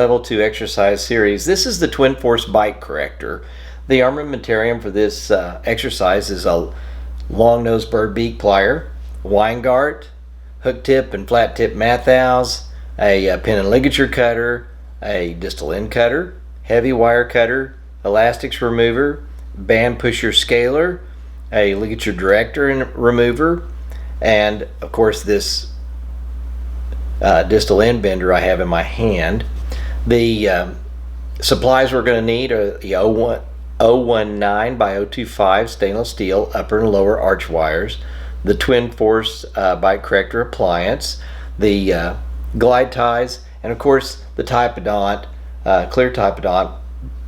Level 2 exercise series. This is the Twin Force bite corrector. The armamentarium for this exercise is a long nose bird beak plier, Weingart, hook tip and flat tip Mathau's, a pin and ligature cutter, a distal end cutter, heavy wire cutter, elastics remover, band pusher scaler, a ligature director and remover, and of course this distal end bender I have in my hand. The supplies we're going to need are the 019 by 025 stainless steel upper and lower arch wires, the Twin Force bite corrector appliance, the glide ties, and of course the Typodont, clear Typodont,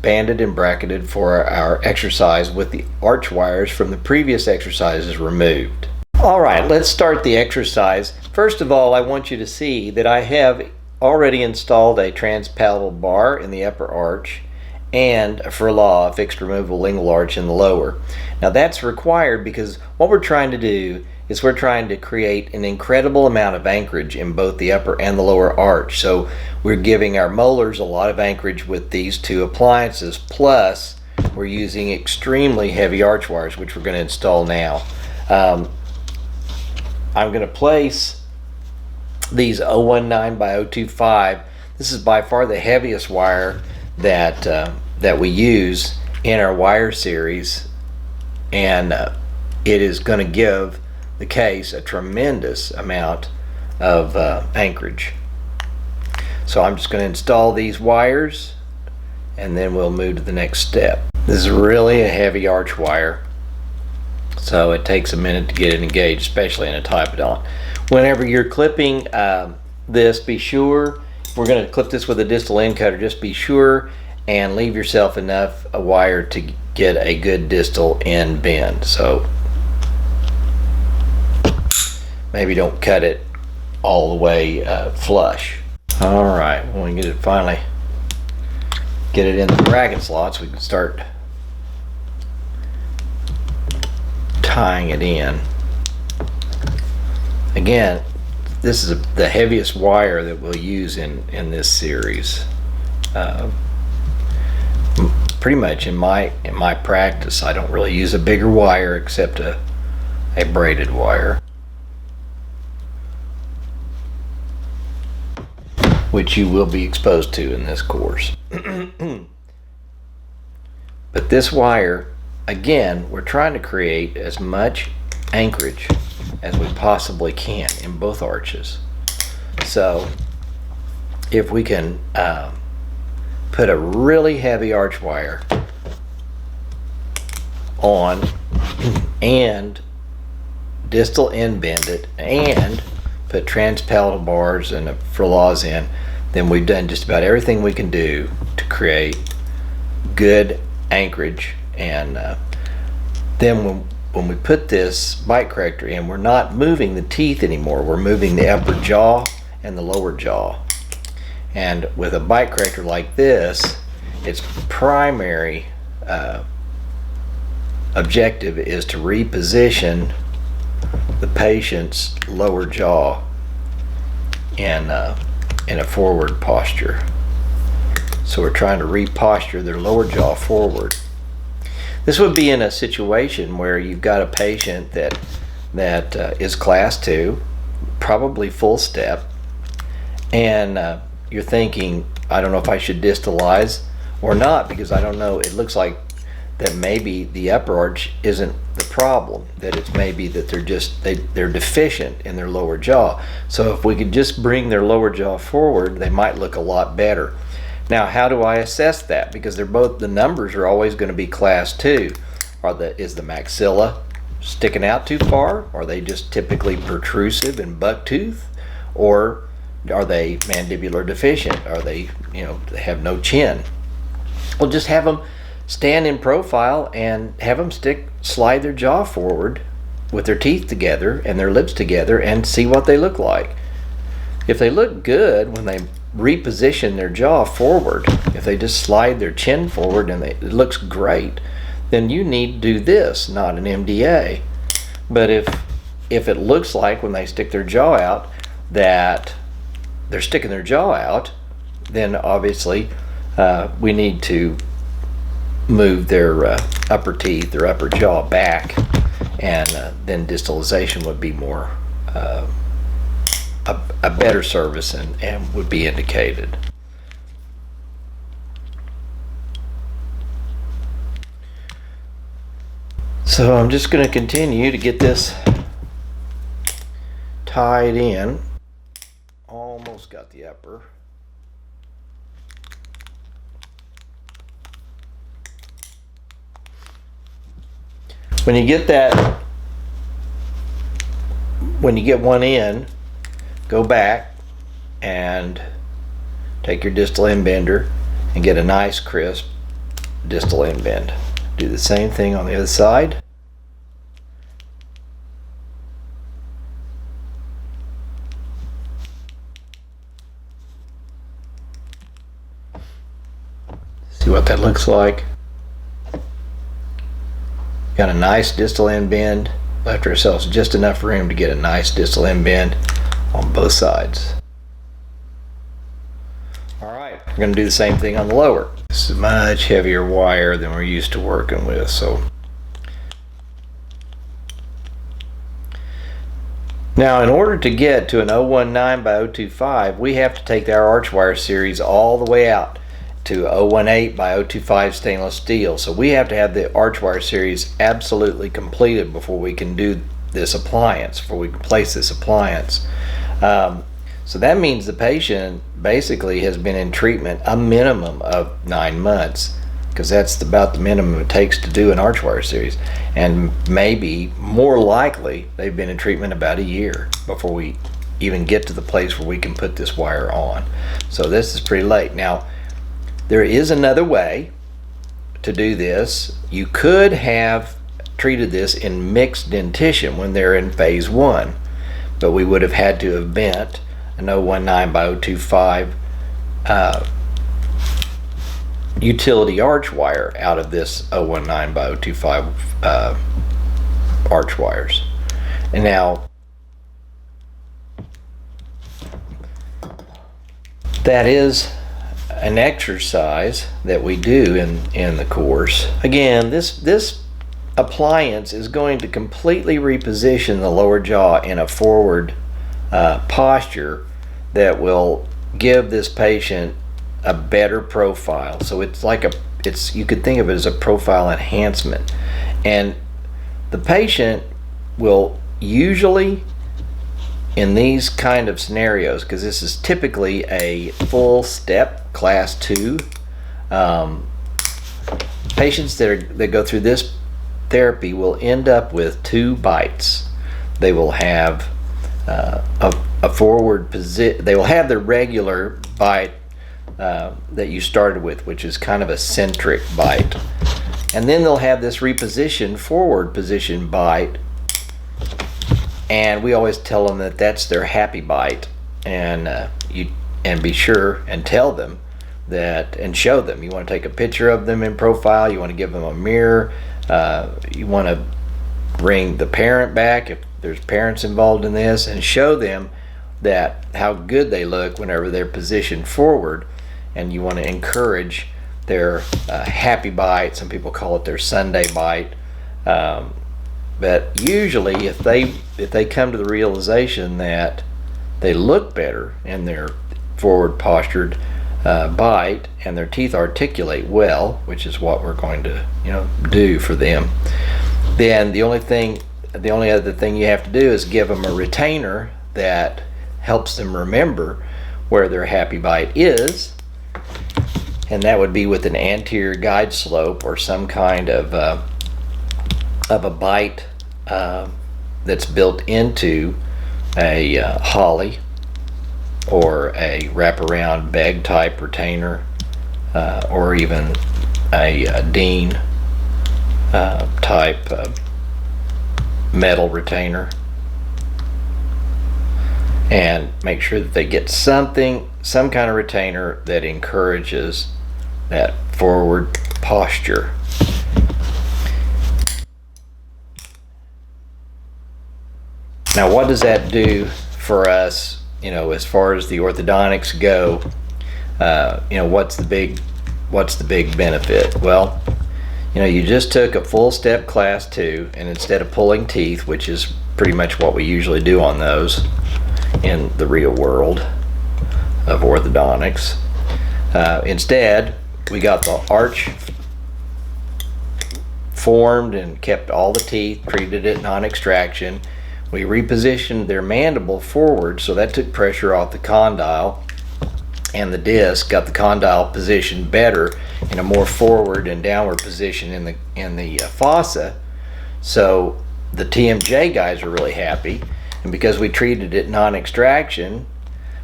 banded and bracketed for our exercise with the arch wires from the previous exercises removed. Alright, let's start the exercise. First of all, I want you to see that I have already installed a transpalatal bar in the upper arch and a Furlaw, a fixed removable lingual arch, in the lower. Now that's required because what we're trying to do is we're trying to create an incredible amount of anchorage in both the upper and the lower arch. So we're giving our molars a lot of anchorage with these two appliances, plus we're using extremely heavy arch wires, which we're going to install now. I'm going to place these 019 by 025. This is by far the heaviest wire that we use in our wire series, and it is going to give the case a tremendous amount of anchorage. So I'm just going to install these wires and then we'll move to the next step. This is really a heavy arch wire, so it takes a minute to get it engaged, especially in a Typodont. Whenever you're clipping this, be sure, we're going to clip this with a distal end cutter, just be sure and leave yourself enough a wire to get a good distal end bend. So maybe don't cut it all the way flush. Alright, when we finally get it in the bracket slots, we can start tying it in. Again, this is the heaviest wire that we'll use in this series. Pretty much in my practice, I don't really use a bigger wire except a braided wire, which you will be exposed to in this course. But this wire, again, we're trying to create as much anchorage as we possibly can in both arches. So if we can put a really heavy arch wire on and distal end bend it and put transpalatal bars and Furlaws in, then we've done just about everything we can do to create good anchorage. And then when we put this bite corrector in, we're not moving the teeth anymore, we're moving the upper jaw and the lower jaw. And with a bite corrector like this, its primary objective is to reposition the patient's lower jaw in a forward posture. So we're trying to reposture their lower jaw forward. This would be in a situation where you've got a patient that is class 2, probably full step, and you're thinking, I don't know if I should distalize or not, because I don't know, it looks like that maybe the upper arch isn't the problem, that it's maybe that they're deficient in their lower jaw. So if we could just bring their lower jaw forward, they might look a lot better. Now, how do I assess that? Because the numbers are always going to be class 2. Is the maxilla sticking out too far? Are they just typically protrusive and bucktooth? Or are they mandibular deficient? Are they, they have no chin? Well, just have them stand in profile and have them slide their jaw forward with their teeth together and their lips together and see what they look like. If they look good when they reposition their jaw forward, if they just slide their chin forward and it looks great, then you need to do this, not an MDA. But if it looks like when they stick their jaw out that they're sticking their jaw out, then obviously we need to move their upper teeth, their upper jaw back, and then distalization would be more a better service and would be indicated. So I'm just going to continue to get this tied in. Almost got the upper. When you get that, when you get one in, go back and take your distal end bender and get a nice crisp distal end bend. Do the same thing on the other side. See what that looks like. Got a nice distal end bend. Left ourselves just enough room to get a nice distal end bend on both sides. Alright, we're going to do the same thing on the lower. This is much heavier wire than we're used to working with, so. Now, in order to get to an 019 by 025, we have to take our arch wire series all the way out to 018 by 025 stainless steel. So we have to have the arch wire series absolutely completed before we can do this appliance, before we can place this appliance. So that means the patient basically has been in treatment a minimum of 9 months, because that's about the minimum it takes to do an arch wire series. And maybe more likely they've been in treatment about a year before we even get to the place where we can put this wire on. So this is pretty late. Now, there is another way to do this. You could have treated this in mixed dentition when they're in phase 1, but we would have had to have bent an 019 by 025 utility arch wire out of this 019 by 025 arch wires. And now that is an exercise that we do in the course. Again, this appliance is going to completely reposition the lower jaw in a forward posture that will give this patient a better profile. So it's like you could think of it as a profile enhancement, and the patient will usually, in these kind of scenarios, because this is typically a full step class 2, patients that go through this therapy will end up with 2 bites. They will have a forward position. They will have the regular bite that you started with, which is kind of a centric bite, and then they'll have this repositioned forward position bite. And we always tell them that that's their happy bite, and be sure and tell them that, and show them. You want to take a picture of them in profile. You want to give them a mirror. You want to bring the parent back if there's parents involved in this, and show them that how good they look whenever they're positioned forward. And you want to encourage their happy bite. Some people call it their Sunday bite. But usually if they come to the realization that they look better in their forward postured bite, and their teeth articulate well, which is what we're going to do for them, then the only other thing you have to do is give them a retainer that helps them remember where their happy bite is, and that would be with an anterior guide slope or some kind of a bite that's built into a Holly or a wraparound bag type retainer, or even a Dean type metal retainer, and make sure that they get some kind of retainer that encourages that forward posture. Now, what does that do for us, as far as the orthodontics go? what's the big benefit? Well, you just took a full step class 2, and instead of pulling teeth, which is pretty much what we usually do on those in the real world of orthodontics, instead we got the arch formed and kept all the teeth, treated it non-extraction. We repositioned their mandible forward, so that took pressure off the condyle, and the disc got the condyle positioned better in a more forward and downward position in the fossa. So the TMJ guys are really happy, and because we treated it non-extraction,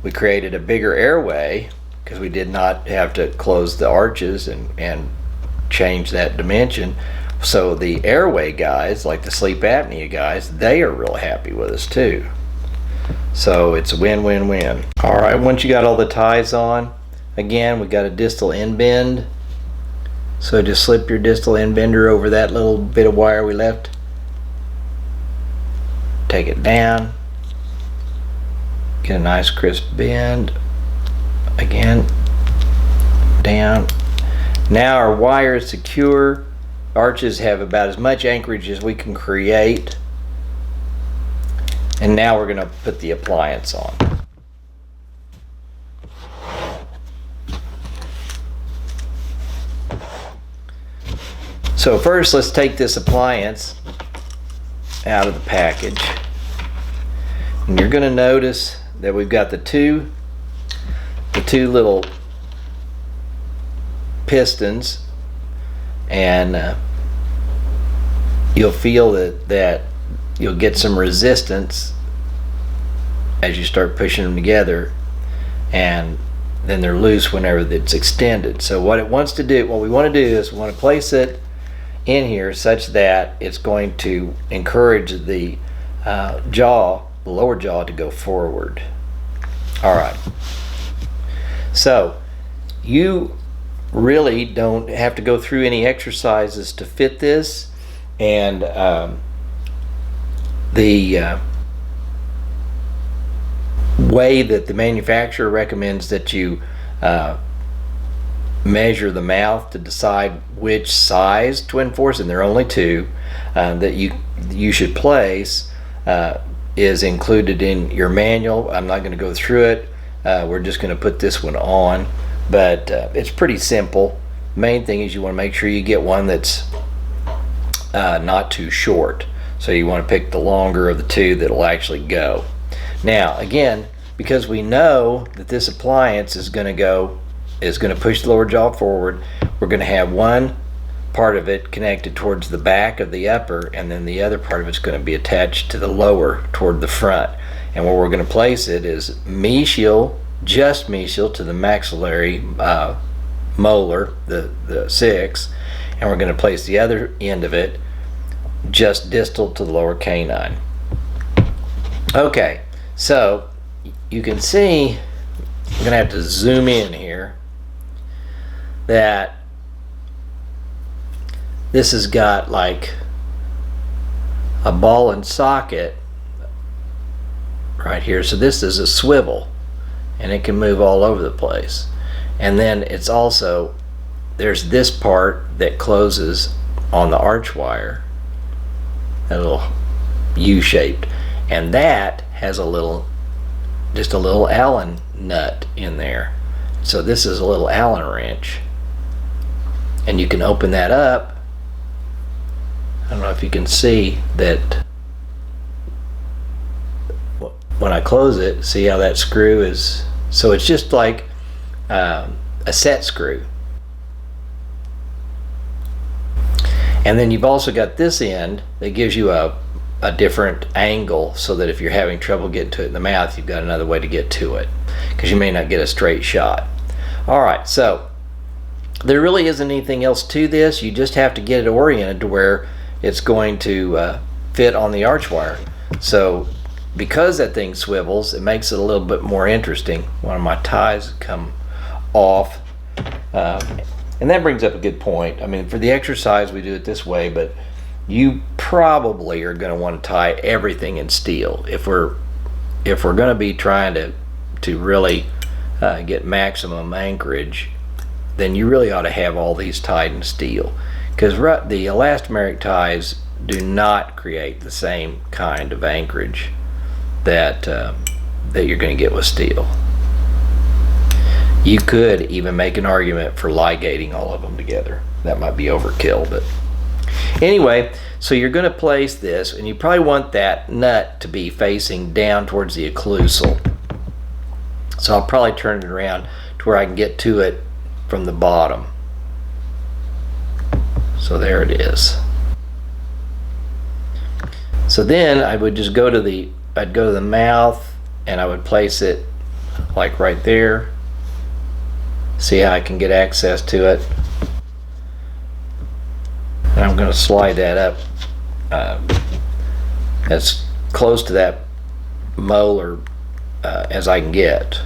we created a bigger airway because we did not have to close the arches and change that dimension. So the airway guys, like the sleep apnea guys, they are real happy with us too. So it's a win-win-win. All right, once you got all the ties on, again, we got a distal end bend. So just slip your distal end bender over that little bit of wire we left. Take it down. Get a nice crisp bend. Again, down. Now our wire is secure. Arches have about as much anchorage as we can create. And now we're going to put the appliance on. So first, let's take this appliance out of the package. And you're going to notice that we've got the two little pistons, and you'll feel that you'll get some resistance as you start pushing them together, and then they're loose whenever it's extended. So what we want to do is we want to place it in here such that it's going to encourage the lower jaw to go forward. All right. So you really don't have to go through any exercises to fit this, and the way that the manufacturer recommends that you measure the mouth to decide which size Twin Force, and there are only two that you should place, is included in your manual. I'm not going to go through it. We're just going to put this one on, but it's pretty simple. Main thing is you want to make sure you get one that's not too short. So you want to pick the longer of the two that'll actually go. Now again, because we know that this appliance is going to push the lower jaw forward, we're going to have one part of it connected towards the back of the upper, and then the other part of it's going to be attached to the lower toward the front. And where we're going to place it is mesial, just mesial to the maxillary molar, the 6, and we're going to place the other end of it just distal to the lower canine. Okay, so you can see, I'm going to have to zoom in here, that this has got like a ball and socket right here. So this is a swivel, and it can move all over the place. And then it's also, there's this part that closes on the arch wire, a little U-shaped, and that has just a little Allen nut in there. So this is a little Allen wrench, and you can open that up. I don't know if you can see that when I close it. See how that screw is? So it's just like a set screw. And then you've also got this end that gives you a different angle, so that if you're having trouble getting to it in the mouth, you've got another way to get to it, because you may not get a straight shot. All right, so there really isn't anything else to this. You just have to get it oriented to where it's going to fit on the arch wire. So because that thing swivels, it makes it a little bit more interesting. One of my ties come off. And that brings up a good point. I mean, for the exercise, we do it this way, but you probably are going to want to tie everything in steel if we're going to be trying to really get maximum anchorage, then you really ought to have all these tied in steel, because the elastomeric ties do not create the same kind of anchorage that you're going to get with steel. You could even make an argument for ligating all of them together. That might be overkill, but anyway, so you're going to place this, and you probably want that nut to be facing down towards the occlusal. So I'll probably turn it around to where I can get to it from the bottom. So there it is. So then I would just go to the mouth, and I would place it like right there. See how I can get access to it. And I'm going to slide that up as close to that molar as I can get.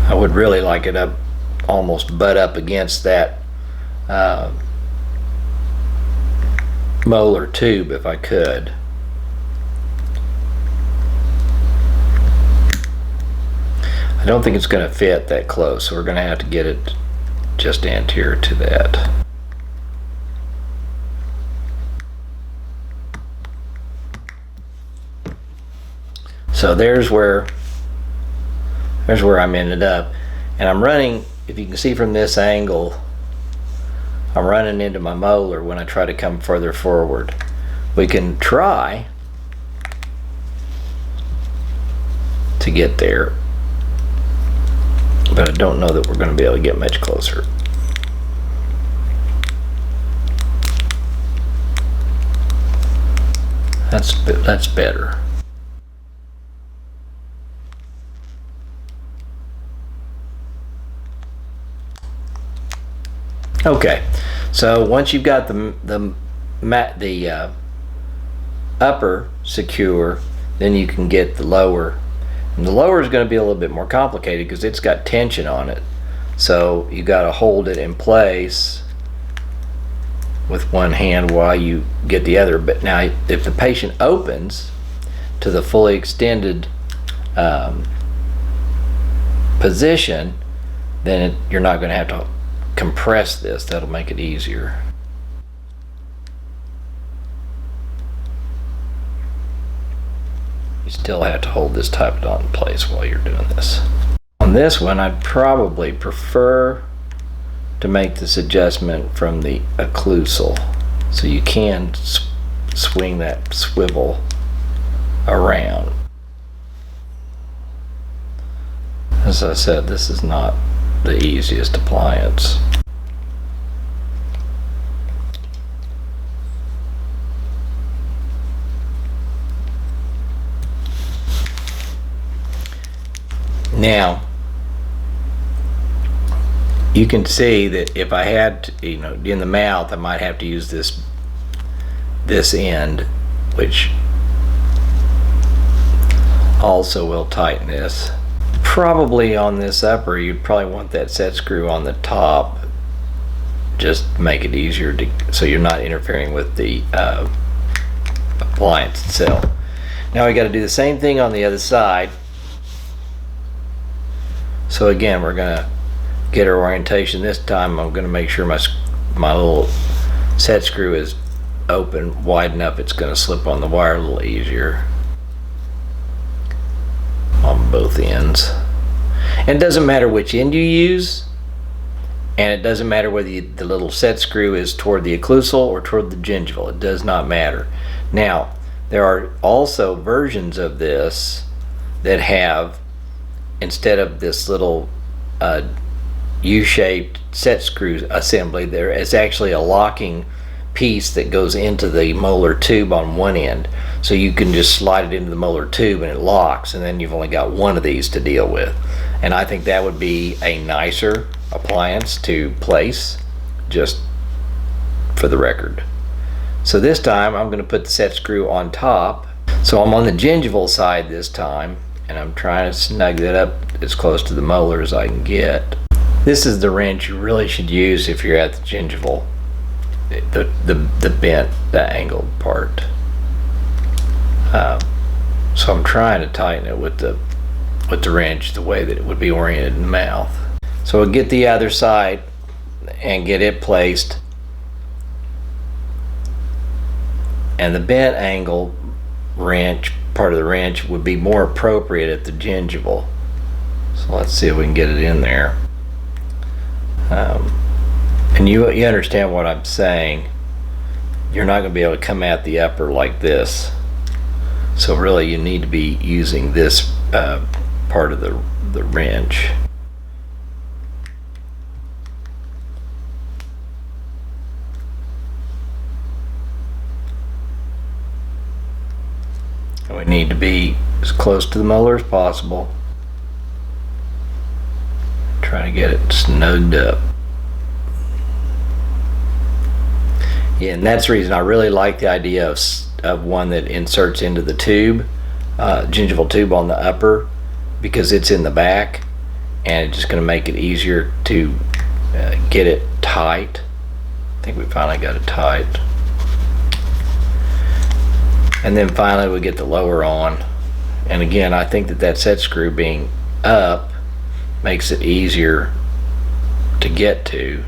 I would really like it up, almost butt up against that molar tube if I could. I don't think it's going to fit that close, so we're going to have to get it just anterior to that. So there's where I'm ended up, and I'm running, if you can see from this angle, I'm running into my molar when I try to come further forward. We can try to get there, but I don't know that we're going to be able to get much closer. That's better. Okay, so once you've got the upper secure, then you can get the lower. And the lower is going to be a little bit more complicated because it's got tension on it. So you got to hold it in place with one hand while you get the other. But now if the patient opens to the fully extended position, then you're not going to have to compress this. That'll make it easier. You still have to hold this type on in place while you're doing this. On this one, I'd probably prefer to make this adjustment from the occlusal, so you can swing that swivel around. As I said, this is not the easiest appliance. Now, you can see that if I had, in the mouth, I might have to use this end, which also will tighten this. Probably on this upper, you'd probably want that set screw on the top, just make it easier so you're not interfering with the appliance itself. Now we got to do the same thing on the other side. So again, we're going to get our orientation. This time I'm going to make sure my little set screw is open wide enough it's going to slip on the wire a little easier on both ends. And it doesn't matter which end you use, and it doesn't matter whether the little set screw is toward the occlusal or toward the gingival. It does not matter. Now, there are also versions of this that have, instead of this little U-shaped set screw assembly, there is actually a locking piece that goes into the molar tube on one end. So you can just slide it into the molar tube and it locks, and then you've only got one of these to deal with. And I think that would be a nicer appliance to place, just for the record. So this time I'm going to put the set screw on top. So I'm on the gingival side this time, and I'm trying to snug that up as close to the molar as I can get. This is the wrench you really should use if you're at the gingival, the bent, the angled part. So I'm trying to tighten it with the with the wrench the way that it would be oriented in the mouth. So we'll get the other side and get it placed, and the bent angle wrench, part of the wrench, would be more appropriate at the gingival. So let's see if we can get it in there. And you understand what I'm saying. You're not going to be able to come at the upper like this. So really you need to be using this part of the wrench. And we need to be as close to the molar as possible. Try to get it snuggled up. Yeah, and that's the reason I really like the idea of one that inserts into the tube, gingival tube on the upper, because it's in the back, and it's just going to make it easier to get it tight. I think we finally got it tight. And then finally we get the lower on. And again, I think that set screw being up makes it easier to get to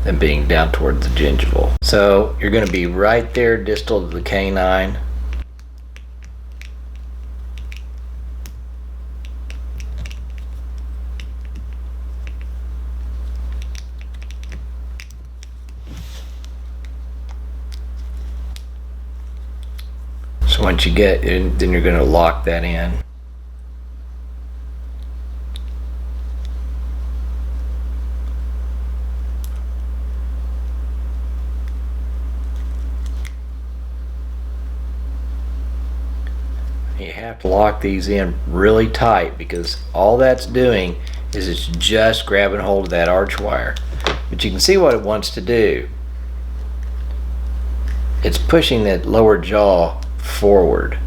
than being down toward the gingival. So you're going to be right there distal to the canine. So once you get in, then you're going to lock that in. You have to lock these in really tight, because all that's doing is it's just grabbing hold of that arch wire. But you can see what it wants to do. It's pushing that lower jaw forward.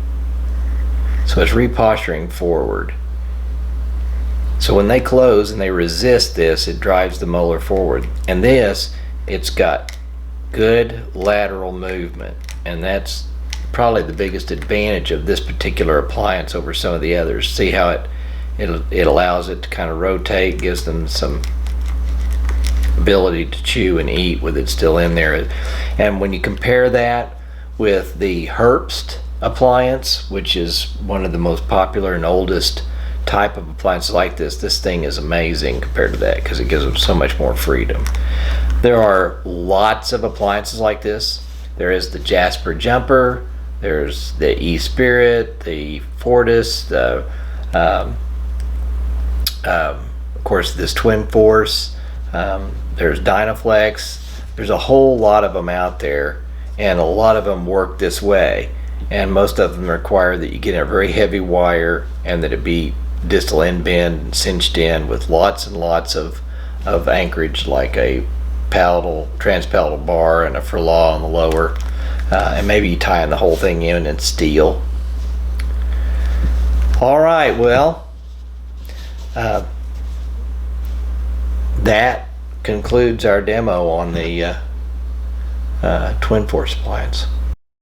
So it's reposturing forward. So when they close and they resist this, it drives the molar forward. And this, it's got good lateral movement, and that's probably the biggest advantage of this particular appliance over some of the others. See how it allows it to kind of rotate, gives them some ability to chew and eat with it still in there. And when you compare that with the Herbst appliance, which is one of the most popular and oldest type of appliances like this thing is amazing compared to that, because it gives them so much more freedom. There are lots of appliances like this. There is the Jasper Jumper, there's the E-Spirit, the Fortis, of course this Twin Force, there's Dynaflex. There's a whole lot of them out there, and a lot of them work this way, and most of them require that you get a very heavy wire and that it be distal end bend and cinched in with lots and lots of anchorage, like a transpalatal bar and a furlaw on the lower, and maybe tying the whole thing in steel. All right, well, that concludes our demo on the Twin Force appliance.